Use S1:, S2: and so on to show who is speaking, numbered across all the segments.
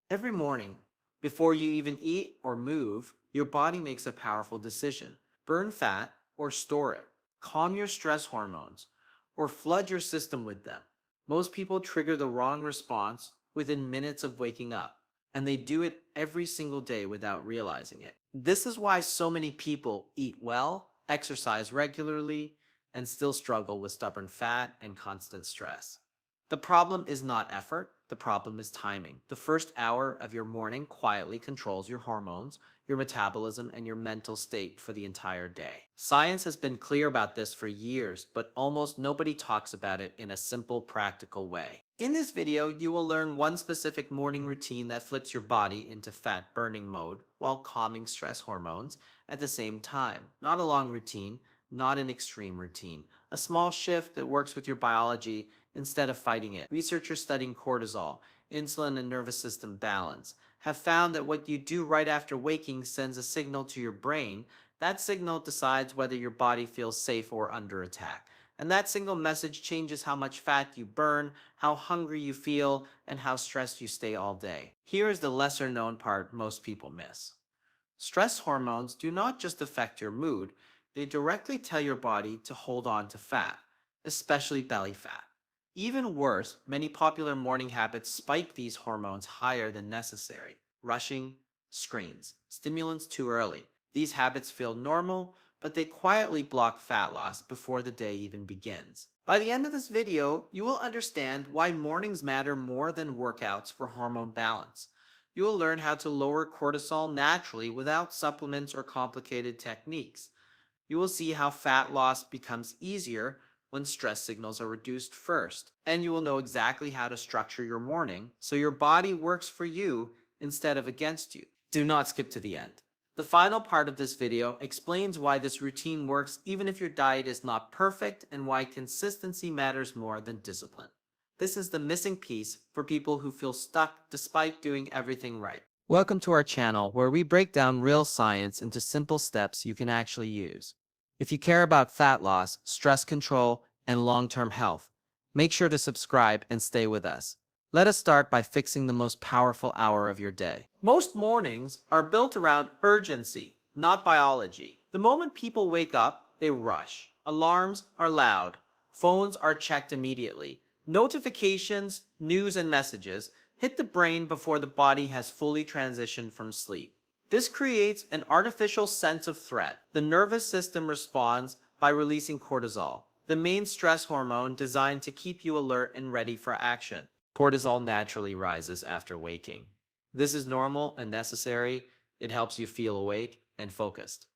S1: Every morning, before you even eat or move, your body makes a powerful decision: burn fat or store it, calm your stress hormones, or flood your system with them. Most people trigger the wrong response within minutes of waking up, and they do it every single day without realizing it. This is why so many people eat well, exercise regularly, and still struggle with stubborn fat and constant stress. The problem is not effort, the problem is timing. The first hour of your morning quietly controls your hormones, your metabolism, and your mental state for the entire day. Science has been clear about this for years, but almost nobody talks about it in a simple, practical way. In this video, you will learn one specific morning routine that flips your body into fat burning mode while calming stress hormones at the same time. Not a long routine, not an extreme routine. A small shift that works with your biology instead of fighting it. Researchers studying cortisol, insulin, and nervous system balance have found that what you do right after waking sends a signal to your brain. That signal decides whether your body feels safe or under attack. And that single message changes how much fat you burn, how hungry you feel, and how stressed you stay all day. Here is the lesser known part most people miss. Stress hormones do not just affect your mood, they directly tell your body to hold on to fat, especially belly fat. Even worse, many popular morning habits spike these hormones higher than necessary. Rushing, screens, stimulants too early. These habits feel normal, but they quietly block fat loss before the day even begins. By the end of this video, you will understand why mornings matter more than workouts for hormone balance. You will learn how to lower cortisol naturally without supplements or complicated techniques. You will see how fat loss becomes easier when stress signals are reduced first. And you will know exactly how to structure your morning so your body works for you instead of against you. Do not skip to the end. The final part of this video explains why this routine works even if your diet is not perfect and why consistency matters more than discipline. This is the missing piece for people who feel stuck despite doing everything right. Welcome to our channel where we break down real science into simple steps you can actually use. If you care about fat loss, stress control, and long-term health, make sure to subscribe and stay with us. Let us start by fixing the most powerful hour of your day. Most mornings are built around urgency, not biology. The moment people wake up, they rush. Alarms are loud. Phones are checked immediately. Notifications, news, and messages hit the brain before the body has fully transitioned from sleep. This creates an artificial sense of threat. The nervous system responds by releasing cortisol, the main stress hormone designed to keep you alert and ready for action. Cortisol naturally rises after waking. This is normal and necessary. It helps you feel awake and focused.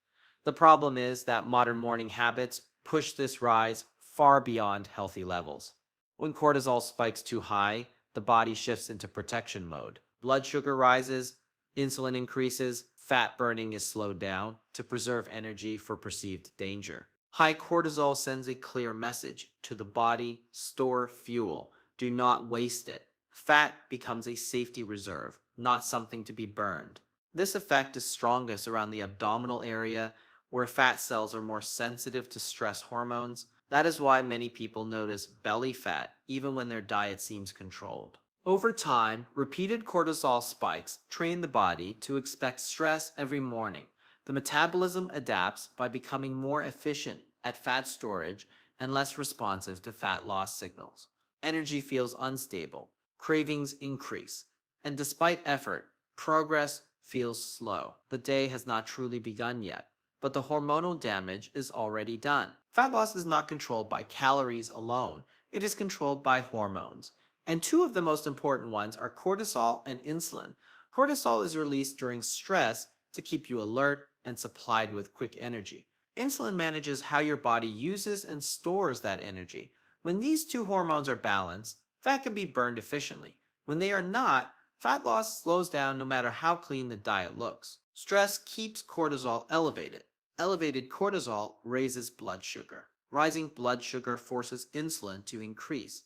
S1: The problem is that modern morning habits push this rise far beyond healthy levels. When cortisol spikes too high, the body shifts into protection mode. Blood sugar rises, insulin increases, fat burning is slowed down to preserve energy for perceived danger. High cortisol sends a clear message to the body: store fuel, do not waste it. Fat becomes a safety reserve, not something to be burned. This effect is strongest around the abdominal area, where fat cells are more sensitive to stress hormones. That is why many people notice belly fat even when their diet seems controlled. Over time, repeated cortisol spikes train the body to expect stress every morning. The metabolism adapts by becoming more efficient at fat storage and less responsive to fat loss signals. Energy feels unstable, cravings increase, and despite effort, progress feels slow. The day has not truly begun yet, but the hormonal damage is already done. Fat loss is not controlled by calories alone, it is controlled by hormones. And two of the most important ones are cortisol and insulin. Cortisol is released during stress to keep you alert and supplied with quick energy. Insulin manages how your body uses and stores that energy. When these two hormones are balanced, fat can be burned efficiently. When they are not, fat loss slows down no matter how clean the diet looks. Stress keeps cortisol elevated. Elevated cortisol raises blood sugar. Rising blood sugar forces insulin to increase.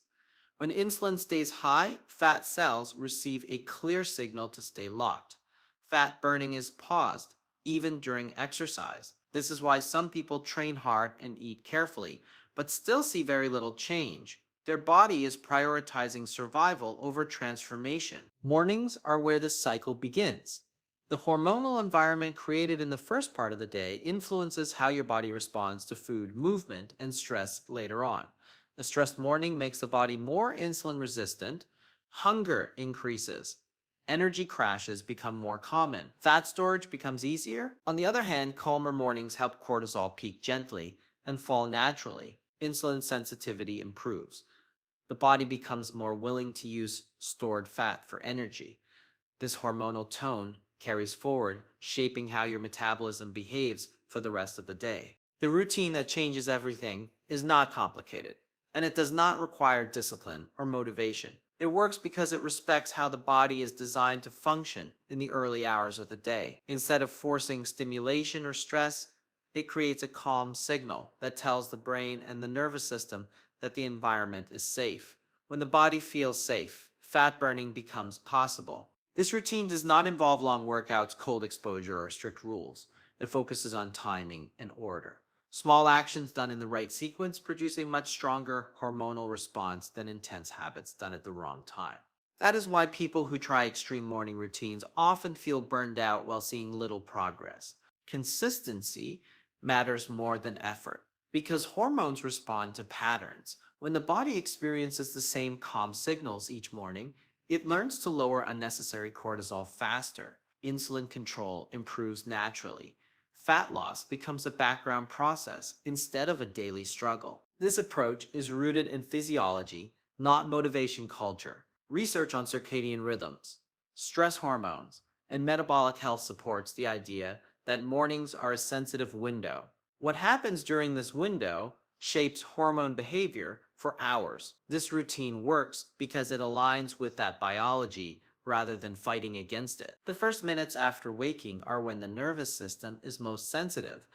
S1: When insulin stays high, fat cells receive a clear signal to stay locked. Fat burning is paused, even during exercise. This is why some people train hard and eat carefully, but still see very little change. Their body is prioritizing survival over transformation. Mornings are where the cycle begins. The hormonal environment created in the first part of the day influences how your body responds to food, movement, and stress later on. A stressed morning makes the body more insulin resistant, hunger increases, energy crashes become more common, fat storage becomes easier. On the other hand, calmer mornings help cortisol peak gently and fall naturally. Insulin sensitivity improves. The body becomes more willing to use stored fat for energy. This hormonal tone carries forward, shaping how your metabolism behaves for the rest of the day. The routine that changes everything is not complicated, and it does not require discipline or motivation. It works because it respects how the body is designed to function in the early hours of the day. Instead of forcing stimulation or stress, it creates a calm signal that tells the brain and the nervous system that the environment is safe. When the body feels safe, fat burning becomes possible. This routine does not involve long workouts, cold exposure, or strict rules. It focuses on timing and order. Small actions done in the right sequence produce a much stronger hormonal response than intense habits done at the wrong time. That is why people who try extreme morning routines often feel burned out while seeing little progress. Consistency matters more than effort because hormones respond to patterns. When the body experiences the same calm signals each morning, it learns to lower unnecessary cortisol faster. Insulin control improves naturally. Fat loss becomes a background process instead of a daily struggle. This approach is rooted in physiology, not motivation culture. Research on circadian rhythms, stress hormones, and metabolic health supports the idea that mornings are a sensitive window. What happens during this window shapes hormone behavior for hours. This routine works because it aligns with that biology rather than fighting against it. The first minutes after waking are when the nervous system is most sensitive.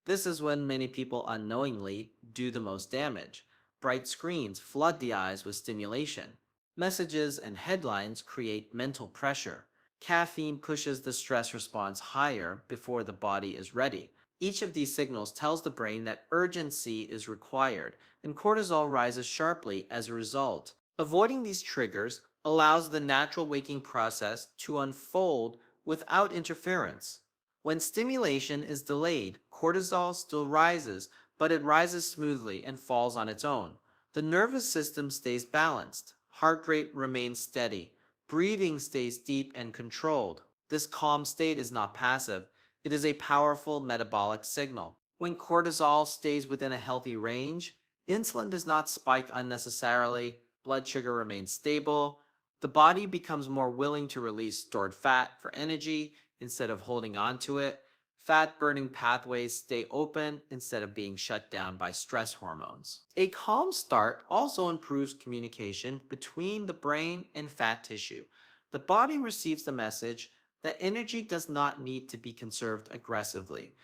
S1: This is when many people unknowingly do the most damage. Bright screens flood the eyes with stimulation. Messages and headlines create mental pressure. Caffeine pushes the stress response higher before the body is ready. Each of these signals tells the brain that urgency is required, and cortisol rises sharply as a result. Avoiding these triggers allows the natural waking process to unfold without interference. When stimulation is delayed, cortisol still rises, but it rises smoothly and falls on its own. The nervous system stays balanced, heart rate remains steady, breathing stays deep and controlled. This calm state is not passive, it is a powerful metabolic signal. When cortisol stays within a healthy range, insulin does not spike unnecessarily, blood sugar remains stable, the body becomes more willing to release stored fat for energy instead of holding on to it. Fat burning pathways stay open instead of being shut down by stress hormones. A calm start also improves communication between the brain and fat tissue. The body receives the message that energy does not need to be conserved aggressively.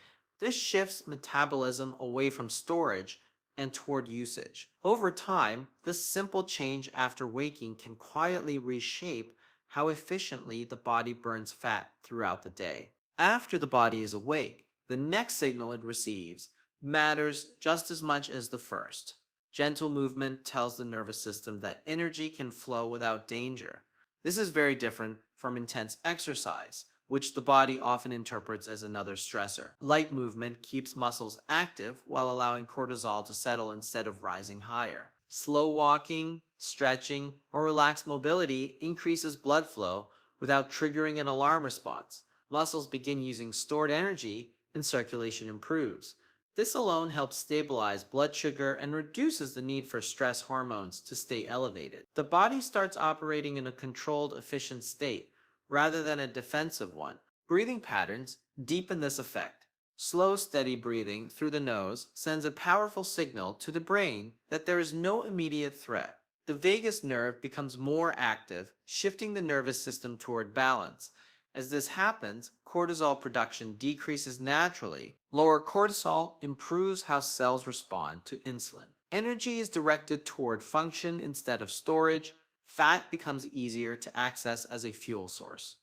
S1: This shifts metabolism away from storage and toward usage. Over time, this simple change after waking can quietly reshape how efficiently the body burns fat throughout the day. After the body is awake, the next signal it receives matters just as much as the first. Gentle movement tells the nervous system that energy can flow without danger. This is very different from intense exercise, which the body often interprets as another stressor. Light movement keeps muscles active while allowing cortisol to settle instead of rising higher. Slow walking, stretching, or relaxed mobility increases blood flow without triggering an alarm response. Muscles begin using stored energy and circulation improves. This alone helps stabilize blood sugar and reduces the need for stress hormones to stay elevated. The body starts operating in a controlled, efficient state rather than a defensive one. Breathing patterns deepen this effect. Slow, steady breathing through the nose sends a powerful signal to the brain that there is no immediate threat. The vagus nerve becomes more active, shifting the nervous system toward balance. As this happens, cortisol production decreases naturally. Lower cortisol improves how cells respond to insulin. Energy is directed toward function instead of storage. Fat becomes easier to access as a fuel source.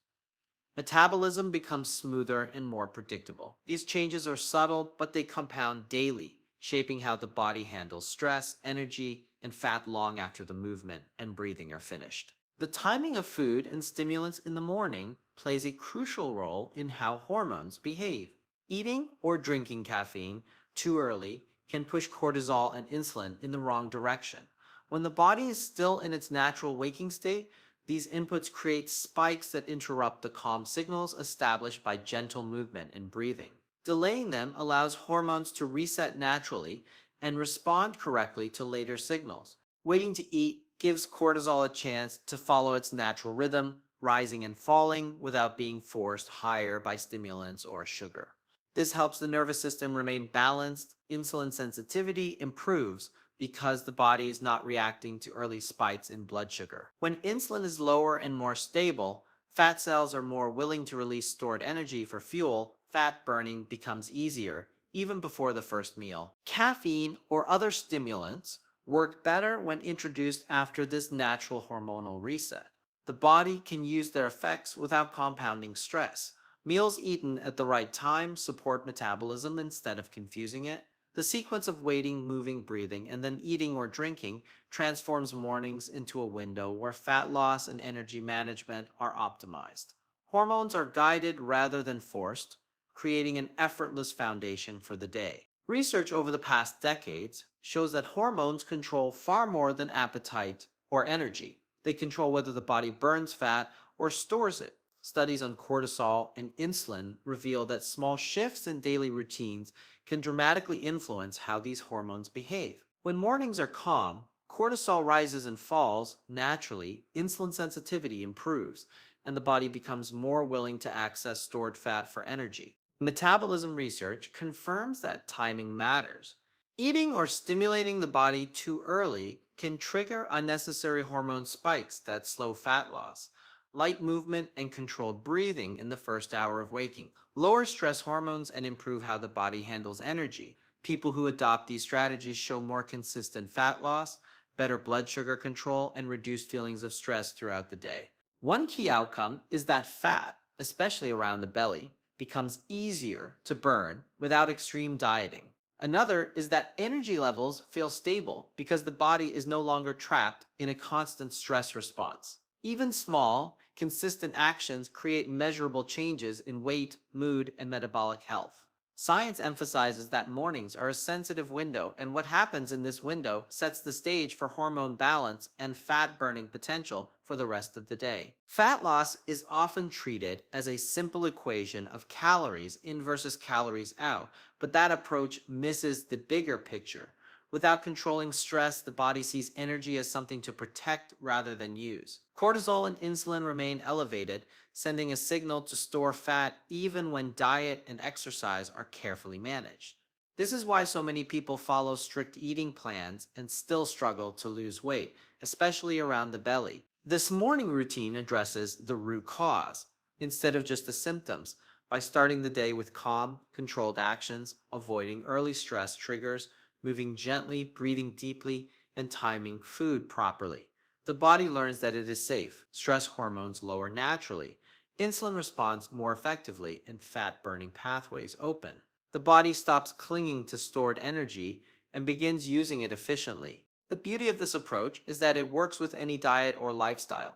S1: Metabolism becomes smoother and more predictable. These changes are subtle, but they compound daily. shaping how the body handles stress, energy, and fat long after the movement and breathing are finished. The timing of food and stimulants in the morning plays a crucial role in how hormones behave. Eating or drinking caffeine too early can push cortisol and insulin in the wrong direction. When the body is still in its natural waking state, these inputs create spikes that interrupt the calm signals established by gentle movement and breathing. Delaying them allows hormones to reset naturally and respond correctly to later signals. Waiting to eat gives cortisol a chance to follow its natural rhythm, rising and falling without being forced higher by stimulants or sugar. This helps the nervous system remain balanced. Insulin sensitivity improves because the body is not reacting to early spikes in blood sugar. When insulin is lower and more stable, fat cells are more willing to release stored energy for fuel. Fat burning becomes easier, even before the first meal. Caffeine or other stimulants work better when introduced after this natural hormonal reset. The body can use their effects without compounding stress. Meals eaten at the right time support metabolism instead of confusing it. The sequence of waiting, moving, breathing, and then eating or drinking transforms mornings into a window where fat loss and energy management are optimized. Hormones are guided rather than forced, creating an effortless foundation for the day. Research over the past decades shows that hormones control far more than appetite or energy. They control whether the body burns fat or stores it. Studies on cortisol and insulin reveal that small shifts in daily routines can dramatically influence how these hormones behave. When mornings are calm, cortisol rises and falls naturally, insulin sensitivity improves, and the body becomes more willing to access stored fat for energy. Metabolism research confirms that timing matters. Eating or stimulating the body too early can trigger unnecessary hormone spikes that slow fat loss. Light movement and controlled breathing in the first hour of waking lower stress hormones and improve how the body handles energy. People who adopt these strategies show more consistent fat loss, better blood sugar control, and reduced feelings of stress throughout the day. One key outcome is that fat, especially around the belly, becomes easier to burn without extreme dieting. Another is that energy levels feel stable because the body is no longer trapped in a constant stress response. Even small, consistent actions create measurable changes in weight, mood, and metabolic health. Science emphasizes that mornings are a sensitive window, and what happens in this window sets the stage for hormone balance and fat burning potential for the rest of the day. Fat loss is often treated as a simple equation of calories in versus calories out, but that approach misses the bigger picture. Without controlling stress, the body sees energy as something to protect rather than use. Cortisol and insulin remain elevated, sending a signal to store fat even when diet and exercise are carefully managed. This is why so many people follow strict eating plans and still struggle to lose weight, especially around the belly. This morning routine addresses the root cause instead of just the symptoms by starting the day with calm, controlled actions, avoiding early stress triggers, moving gently, breathing deeply, and timing food properly. The body learns that it is safe. Stress hormones lower naturally. Insulin responds more effectively, and fat burning pathways open. The body stops clinging to stored energy and begins using it efficiently. The beauty of this approach is that it works with any diet or lifestyle.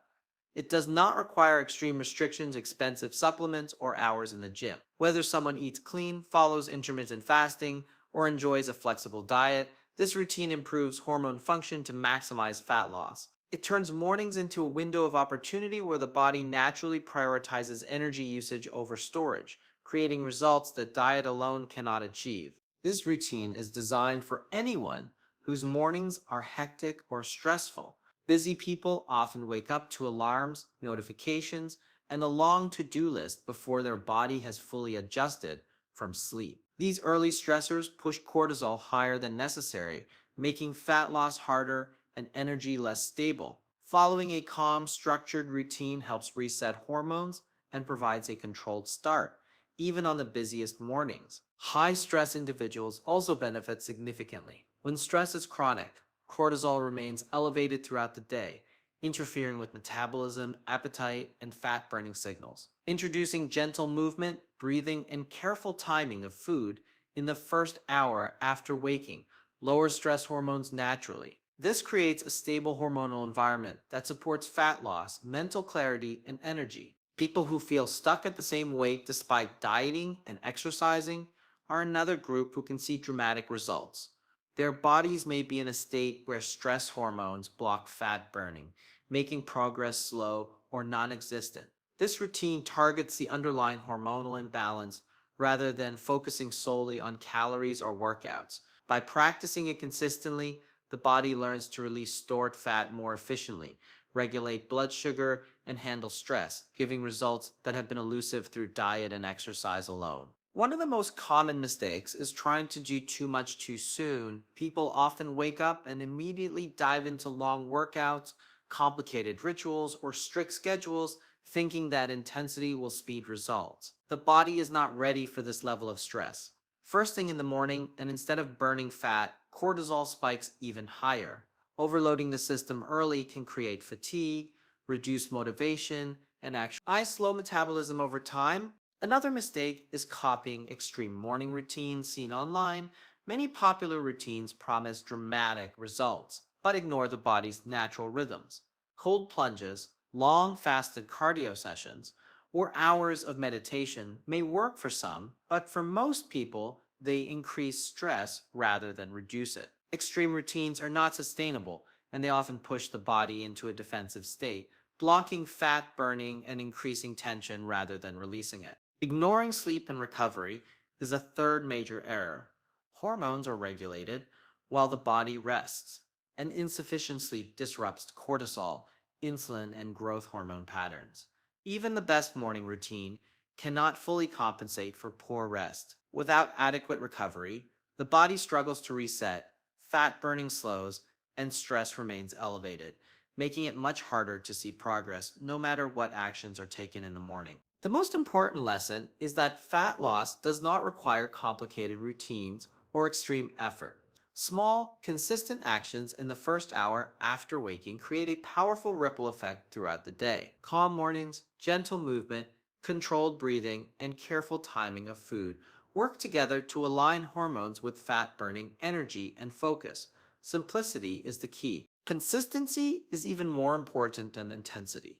S1: It does not require extreme restrictions, expensive supplements, or hours in the gym. Whether someone eats clean, follows intermittent fasting, or enjoys a flexible diet, this routine improves hormone function to maximize fat loss. It turns mornings into a window of opportunity where the body naturally prioritizes energy usage over storage, creating results that diet alone cannot achieve. This routine is designed for anyone whose mornings are hectic or stressful. Busy people often wake up to alarms, notifications, and a long to-do list before their body has fully adjusted from sleep. These early stressors push cortisol higher than necessary, making fat loss harder and energy less stable. Following a calm, structured routine helps reset hormones and provides a controlled start, even on the busiest mornings. High-stress individuals also benefit significantly. When stress is chronic, cortisol remains elevated throughout the day, interfering with metabolism, appetite, and fat-burning signals. Introducing gentle movement, breathing, and careful timing of food in the first hour after waking lowers stress hormones naturally. This creates a stable hormonal environment that supports fat loss, mental clarity, and energy. People who feel stuck at the same weight despite dieting and exercising are another group who can see dramatic results. Their bodies may be in a state where stress hormones block fat burning, making progress slow or non existent. This routine targets the underlying hormonal imbalance rather than focusing solely on calories or workouts. By practicing it consistently, the body learns to release stored fat more efficiently, regulate blood sugar, and handle stress, giving results that have been elusive through diet and exercise alone. One of the most common mistakes is trying to do too much too soon. People often wake up and immediately dive into long workouts, complicated rituals, or strict schedules, thinking that intensity will speed results. The body is not ready for this level of stress. First thing in the morning, and instead of burning fat, cortisol spikes even higher. Overloading the system early can create fatigue, reduce motivation, and actually slow metabolism over time. Another mistake is copying extreme morning routines seen online. Many popular routines promise dramatic results, but ignore the body's natural rhythms. Cold plunges, long fasted cardio sessions, or hours of meditation may work for some, but for most people, they increase stress rather than reduce it. Extreme routines are not sustainable, and they often push the body into a defensive state, blocking fat burning and increasing tension rather than releasing it. Ignoring sleep and recovery is a third major error. Hormones are regulated while the body rests, and insufficient sleep disrupts cortisol, insulin, and growth hormone patterns. Even the best morning routine cannot fully compensate for poor rest. Without adequate recovery, the body struggles to reset, fat burning slows, and stress remains elevated, making it much harder to see progress no matter what actions are taken in the morning. The most important lesson is that fat loss does not require complicated routines or extreme effort. Small, consistent actions in the first hour after waking create a powerful ripple effect throughout the day. Calm mornings, gentle movement, controlled breathing, and careful timing of food work together to align hormones with fat burning energy and focus. Simplicity is the key. Consistency is even more important than intensity.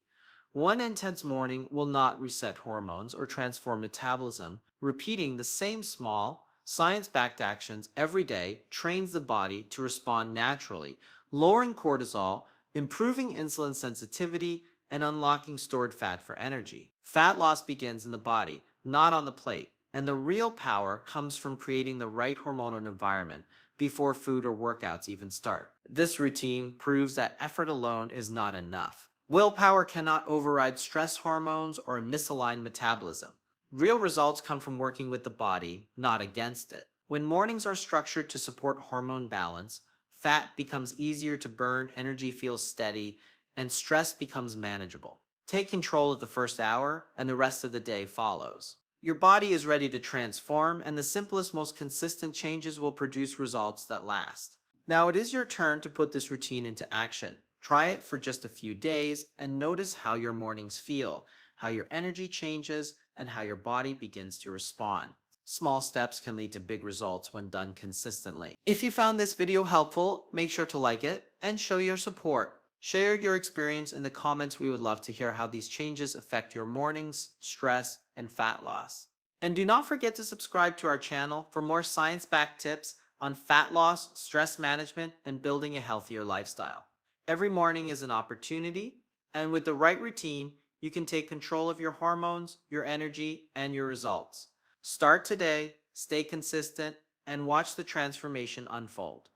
S1: One intense morning will not reset hormones or transform metabolism. Repeating the same small, science backed actions every day trains the body to respond naturally, lowering cortisol, improving insulin sensitivity, and unlocking stored fat for energy. Fat loss begins in the body, not on the plate, and the real power comes from creating the right hormonal environment before food or workouts even start. This routine proves that effort alone is not enough. Willpower cannot override stress hormones or misaligned metabolism. Real results come from working with the body, not against it. When mornings are structured to support hormone balance, fat becomes easier to burn, energy feels steady, and stress becomes manageable. Take control of the first hour, and the rest of the day follows. Your body is ready to transform, and the simplest, most consistent changes will produce results that last. Now it is your turn to put this routine into action. Try it for just a few days and notice how your mornings feel, how your energy changes, and how your body begins to respond. Small steps can lead to big results when done consistently. If you found this video helpful, make sure to like it and show your support. Share your experience in the comments. We would love to hear how these changes affect your mornings, stress, and fat loss. And do not forget to subscribe to our channel for more science-backed tips on fat loss, stress management, and building a healthier lifestyle. Every morning is an opportunity, and with the right routine, you can take control of your hormones, your energy, and your results. Start today, stay consistent, and watch the transformation unfold.